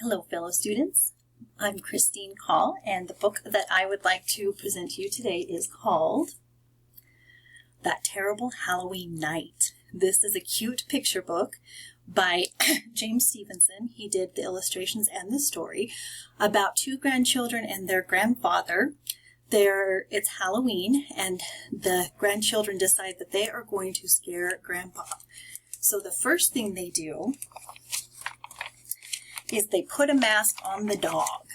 Hello, fellow students. I'm Christine Call, and the book that I would like to present to you today is called That Terrible Halloween Night. This is a cute picture book by James Stevenson. He did the illustrations and the story about two grandchildren and their grandfather. It's Halloween, and the grandchildren decide that they are going to scare Grandpa. So the first thing they do is they put a mask on the dog,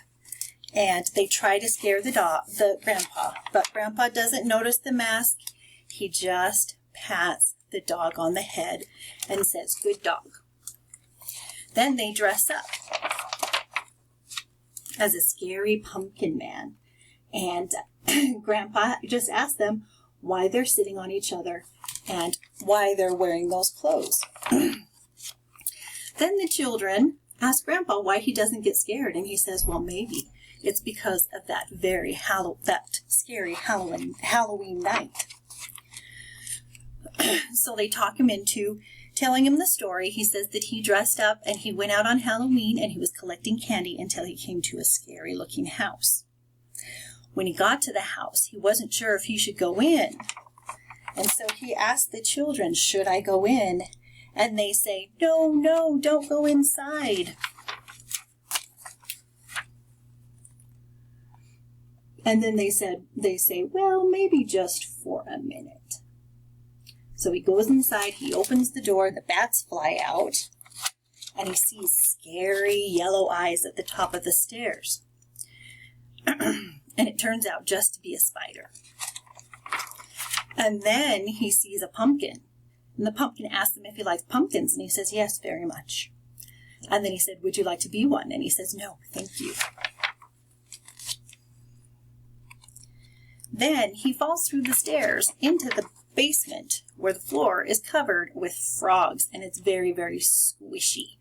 and they try to scare the grandpa, but Grandpa doesn't notice the mask. He just pats the dog on the head and says, "Good dog." Then they dress up as a scary pumpkin man, and Grandpa just asks them why they're sitting on each other and why they're wearing those clothes. Then the children ask Grandpa why he doesn't get scared, and he says, well, maybe it's because of that scary Halloween night. So they talk him into telling him the story. He says that he dressed up and he went out on Halloween and he was collecting candy until he came to a scary looking house. When he got to the house, he wasn't sure if he should go in. And so he asked the children, should I go in? And they say, no, don't go inside. And then they say, well, maybe just for a minute. So he goes inside, he opens the door, the bats fly out, and he sees scary yellow eyes at the top of the stairs. And it turns out just to be a spider. And then he sees a pumpkin. And the pumpkin asks him if he likes pumpkins, and he says, yes, very much. And then he said, would you like to be one? And he says, no, thank you. Then he falls through the stairs into the basement where the floor is covered with frogs, and it's very, very squishy.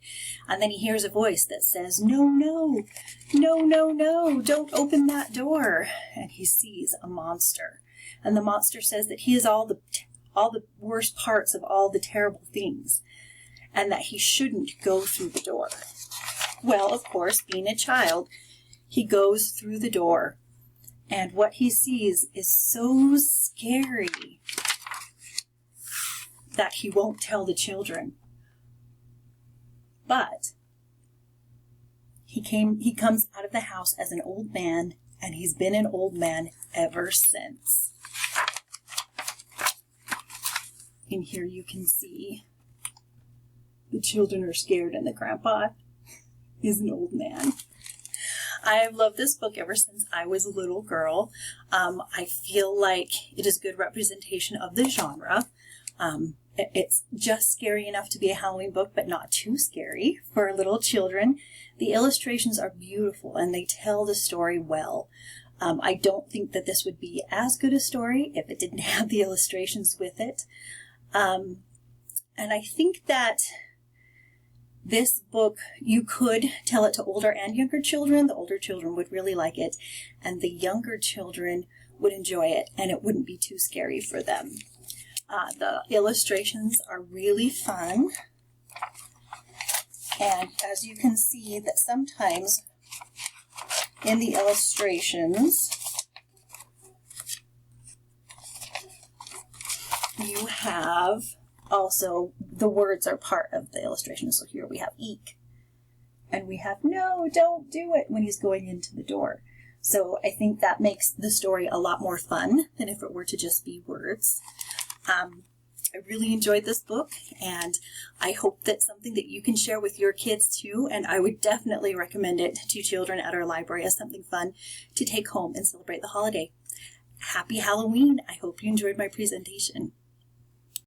And then he hears a voice that says, no, don't open that door. And he sees a monster. And the monster says that he is all the worst parts of all the terrible things, and that he shouldn't go through the door. Well, of course, being a child, he goes through the door, and what he sees is so scary that he won't tell the children. But he comes out of the house as an old man, and he's been an old man ever since. And here you can see the children are scared and the grandpa is an old man. I've loved this book ever since I was a little girl. I feel like it is a good representation of the genre. It's just scary enough to be a Halloween book, but not too scary for little children. The illustrations are beautiful and they tell the story well. I don't think that this would be as good a story if it didn't have the illustrations with it. And I think that this book, you could tell it to older and younger children. The older children would really like it, and the younger children would enjoy it, and it wouldn't be too scary for them. The illustrations are really fun, and as you can see that sometimes in the illustrations you have also, the words are part of the illustration. So here we have eek, and we have no, don't do it when he's going into the door. So I think that makes the story a lot more fun than if it were to just be words. I really enjoyed this book, and I hope that's something that you can share with your kids too, and I would definitely recommend it to children at our library as something fun to take home and celebrate the holiday. Happy Halloween! I hope you enjoyed my presentation.